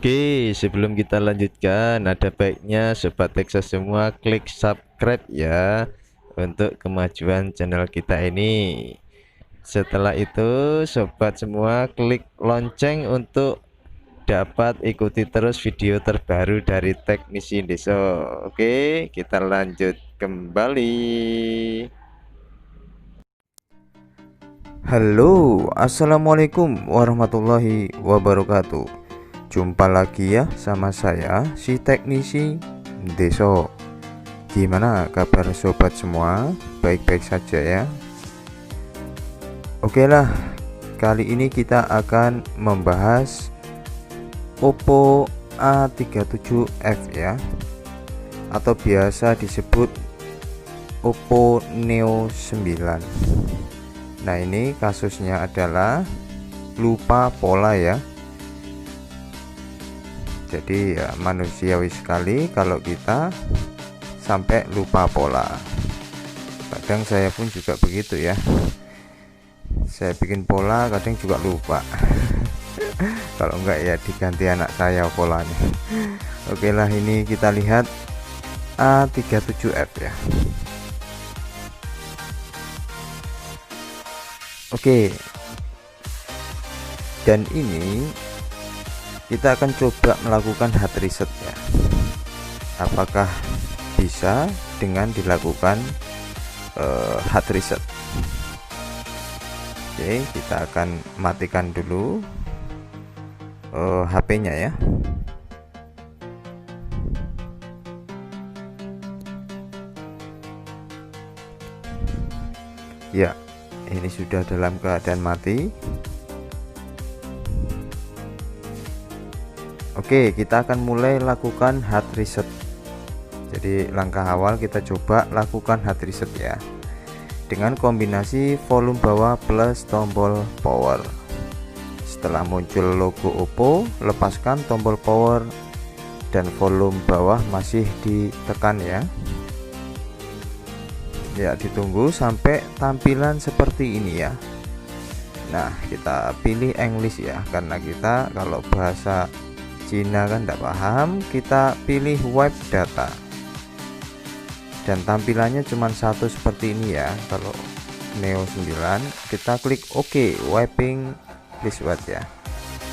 Oke, sebelum kita lanjutkan, ada baiknya Sobat Texas semua klik subscribe ya untuk kemajuan channel kita ini. Setelah itu, Sobat semua klik lonceng untuk dapat ikuti terus video terbaru dari Teknisi Deso. Oke, kita lanjut kembali. Halo, assalamualaikum warahmatullahi wabarakatuh. Jumpa lagi ya sama saya si Teknisi Deso. Gimana kabar sobat semua? Baik-baik saja ya. Oke lah, kali ini kita akan membahas Oppo A37f ya, atau biasa disebut Oppo Neo 9. Nah, ini kasusnya adalah lupa pola ya. Jadi ya, manusiawi sekali kalau kita sampai lupa pola. Kadang saya pun juga begitu ya. Saya bikin pola kadang juga lupa. Kalau enggak ya diganti anak saya polanya. Oke lah, ini kita lihat A37f ya. Oke. Dan ini kita akan coba melakukan hard reset ya. Apakah bisa dengan dilakukan hard reset? Oke, kita akan matikan dulu HP-nya ya. Ya, ini sudah dalam keadaan mati. Oke, kita akan mulai lakukan hard reset. Jadi langkah awal kita coba lakukan hard reset ya, dengan kombinasi volume bawah plus tombol power. Setelah muncul logo Oppo, lepaskan tombol power dan volume bawah masih ditekan ya. Ya, ditunggu sampai tampilan seperti ini ya. Nah, kita pilih English ya, karena kita kalau bahasa Cina kan tidak paham. Kita pilih wipe data dan tampilannya cuma satu seperti ini ya. Kalau Neo 9 kita klik OK, wiping please wipe ya.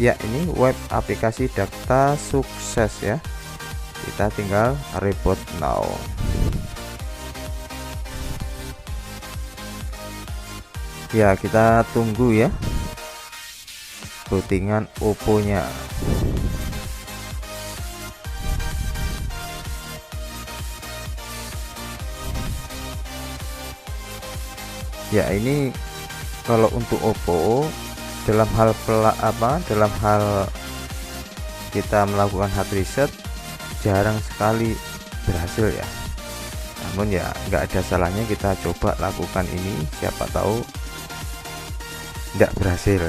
Ya, ini wipe aplikasi data sukses ya. Kita tinggal reboot now. Ya, kita tunggu ya bootingan Oppo nya. Ya, ini kalau untuk Oppo dalam hal kita melakukan hard reset jarang sekali berhasil ya. Namun ya nggak ada salahnya kita coba lakukan ini, siapa tahu nggak berhasil.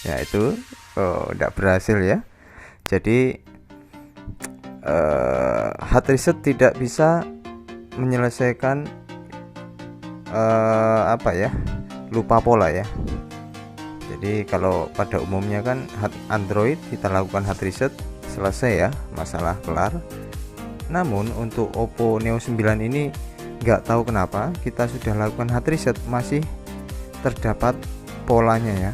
Ya itu nggak berhasil ya. Jadi hard reset tidak bisa menyelesaikan lupa pola ya. Jadi kalau pada umumnya kan Android kita lakukan hard reset selesai ya, masalah kelar. Namun untuk Oppo Neo 9 ini nggak tahu kenapa kita sudah lakukan hard reset masih terdapat polanya ya.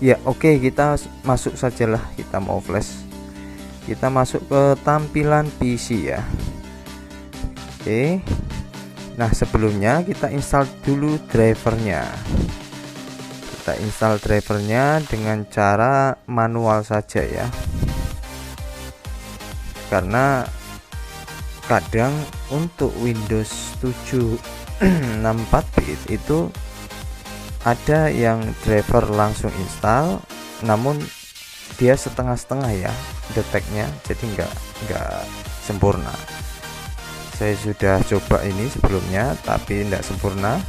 Ya oke, kita masuk sajalah, kita mau flash, kita masuk ke tampilan PC ya. Oke, nah sebelumnya kita install dulu drivernya. Kita install drivernya dengan cara manual saja ya, karena kadang untuk Windows 7 64 bit itu ada yang driver langsung install, namun dia setengah-setengah ya deteknya, jadi nggak sempurna. Saya sudah coba ini sebelumnya tapi tidak sempurna.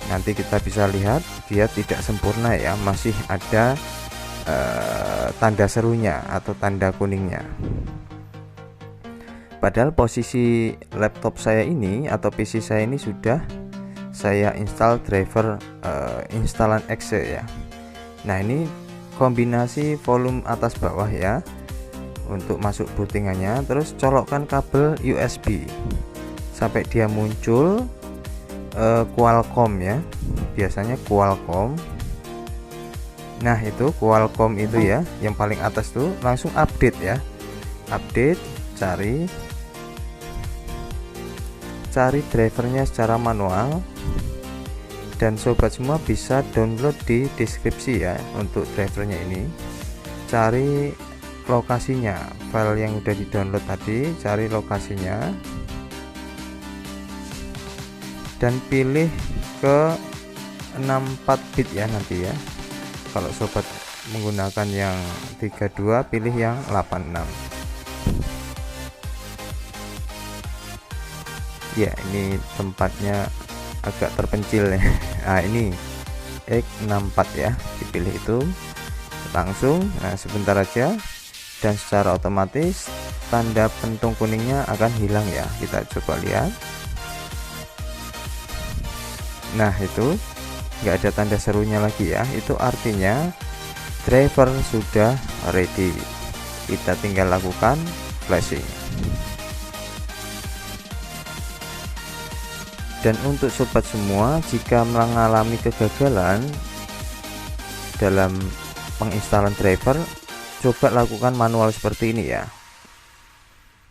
Nanti kita bisa lihat dia tidak sempurna ya, masih ada tanda serunya atau tanda kuningnya. Padahal posisi laptop saya ini atau PC saya ini sudah saya install driver instalan exe ya. Nah, ini kombinasi volume atas bawah ya untuk masuk bootingannya. Terus colokkan kabel USB sampai dia muncul Qualcomm ya, biasanya Qualcomm. Nah, itu Qualcomm itu ya, yang paling atas tuh langsung update ya, update, cari drivernya secara manual. Dan sobat semua bisa download di deskripsi ya untuk drivernya ini. Cari lokasinya, file yang udah di download tadi, cari lokasinya dan pilih ke 64 bit ya nanti ya. Kalau sobat menggunakan yang 32, pilih yang 86 ya. Ini tempatnya agak terpencil ya. Nah, ini X64 ya, dipilih itu langsung. Nah, sebentar aja dan secara otomatis tanda pentung kuningnya akan hilang ya. Kita coba lihat. Nah, itu nggak ada tanda serunya lagi ya, itu artinya driver sudah ready. Kita tinggal lakukan flashing. Dan untuk sobat semua, jika mengalami kegagalan dalam penginstalan driver, coba lakukan manual seperti ini ya,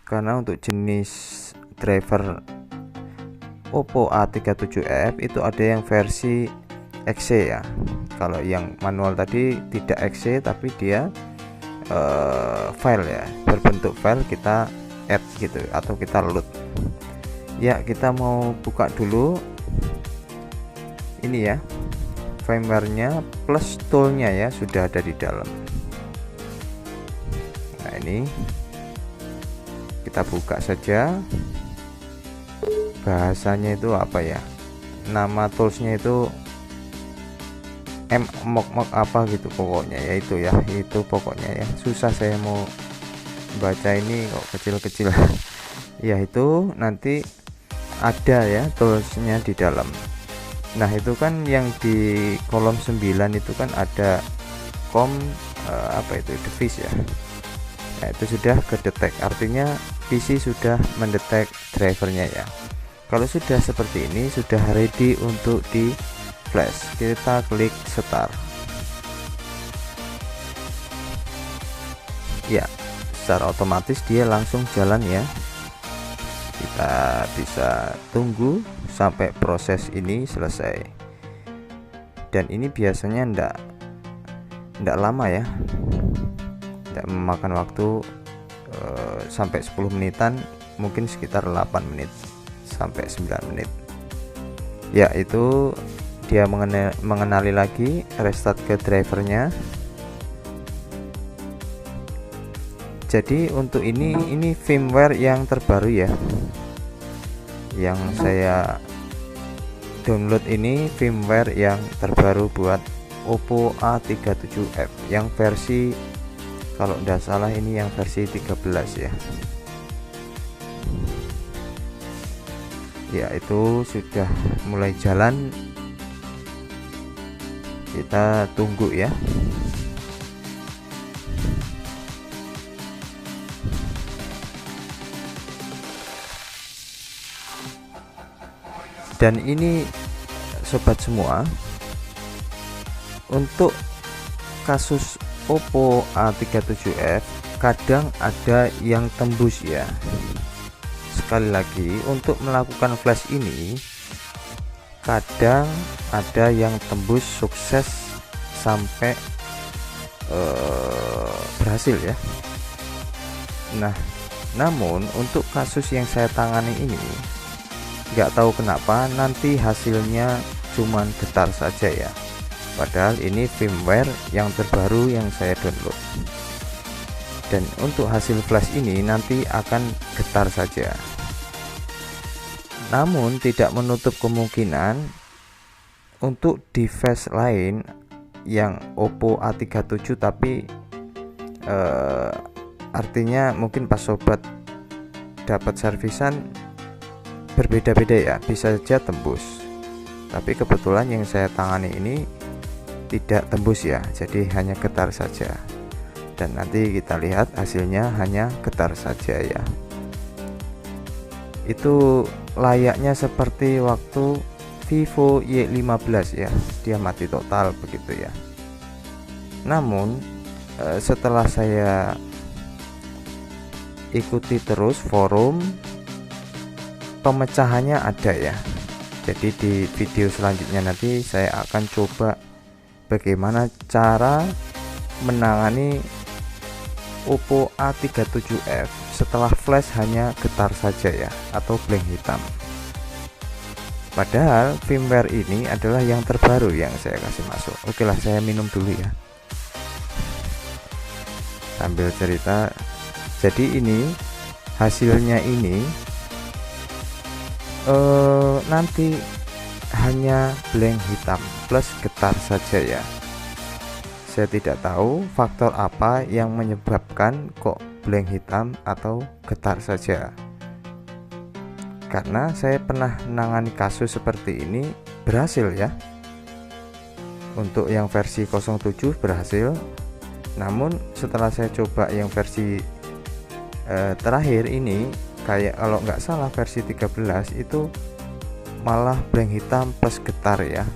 karena untuk jenis driver Oppo A37F itu ada yang versi exe ya. Kalau yang manual tadi tidak exe, tapi dia file ya, berbentuk file, kita add gitu atau kita load ya. Kita mau buka dulu ini ya, firmware-nya plus toolnya ya, sudah ada di dalam. Nah, ini kita buka saja. Bahasanya itu apa ya, nama toolsnya itu mok apa gitu pokoknya ya, itu ya, itu pokoknya ya, susah saya mau baca ini kok kecil-kecil. Ya, itu nanti ada ya toolsnya di dalam. Nah, itu kan yang di kolom 9 itu kan ada apa itu, device ya. Nah, itu sudah kedetek, artinya PC sudah mendetek drivernya ya. Kalau sudah seperti ini, sudah ready untuk di flash. Kita klik start ya, secara otomatis dia langsung jalan ya. Kita bisa tunggu sampai proses ini selesai, dan ini biasanya ndak lama ya, tidak memakan waktu sampai 10 menitan, mungkin sekitar 8 menit sampai 9 menit ya. Itu dia mengenali lagi, restart ke drivernya. Jadi untuk ini firmware yang terbaru ya, yang saya download ini firmware yang terbaru buat Oppo A37F yang versi, kalau tidak salah ini yang versi 13 ya. Ya, itu sudah mulai jalan, kita tunggu ya. Dan ini sobat semua, untuk kasus Oppo A37F kadang ada yang tembus ya. Sekali lagi, untuk melakukan flash ini kadang ada yang tembus sukses sampai berhasil ya. Nah, namun untuk kasus yang saya tangani ini, nggak tahu kenapa nanti hasilnya cuman getar saja ya, padahal ini firmware yang terbaru yang saya download. Dan untuk hasil flash ini nanti akan getar saja, namun tidak menutup kemungkinan untuk device lain yang Oppo A37 tapi artinya mungkin pas sobat dapat servisan berbeda-beda ya, bisa saja tembus. Tapi kebetulan yang saya tangani ini tidak tembus ya, jadi hanya getar saja. Dan nanti kita lihat hasilnya hanya getar saja ya. Itu layaknya seperti waktu Vivo Y15 ya, dia mati total begitu ya. Namun setelah saya ikuti terus forum, pemecahannya ada ya. Jadi di video selanjutnya nanti saya akan coba bagaimana cara menangani Oppo A37f setelah flash hanya getar saja ya, atau blank hitam. Padahal firmware ini adalah yang terbaru yang saya kasih masuk. Oke lah, saya minum dulu ya sambil cerita. Jadi ini hasilnya ini nanti hanya blank hitam plus getar saja ya. Saya tidak tahu faktor apa yang menyebabkan kok blank hitam atau getar saja, karena saya pernah menangani kasus seperti ini berhasil ya. Untuk yang versi 07 berhasil, namun setelah saya coba yang versi terakhir ini, kayak kalau nggak salah versi 13 itu malah blank hitam plus getar ya.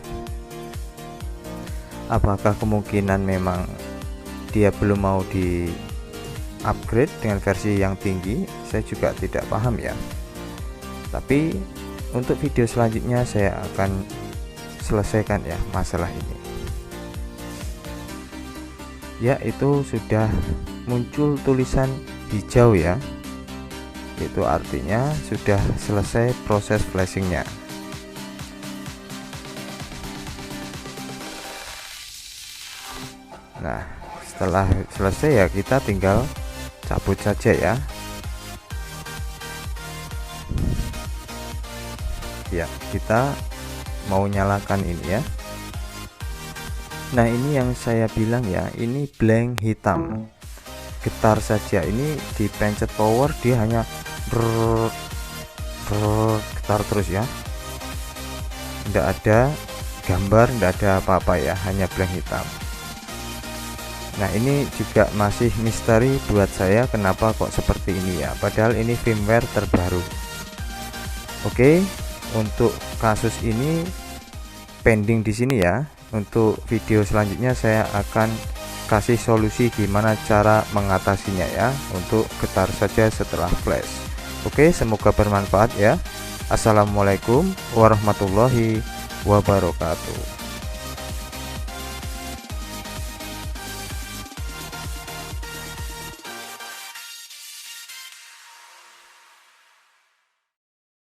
Apakah kemungkinan memang dia belum mau di upgrade dengan versi yang tinggi? Saya juga tidak paham ya. Tapi untuk video selanjutnya saya akan selesaikan ya masalah ini. Ya, itu sudah muncul tulisan hijau ya, itu artinya sudah selesai proses flashingnya. Nah, setelah selesai ya kita tinggal cabut saja ya. Ya, kita mau nyalakan ini ya. Nah, ini yang saya bilang ya, ini blank hitam getar saja. Ini dipencet power dia hanya getar terus ya, tidak ada gambar, tidak ada apa-apa ya, hanya blank hitam. Nah, ini juga masih misteri buat saya kenapa kok seperti ini ya, padahal ini firmware terbaru. Oke, untuk kasus ini pending di sini ya. Untuk video selanjutnya saya akan kasih solusi gimana cara mengatasinya ya, untuk getar saja setelah flash. Oke, semoga bermanfaat ya. Assalamualaikum warahmatullahi wabarakatuh.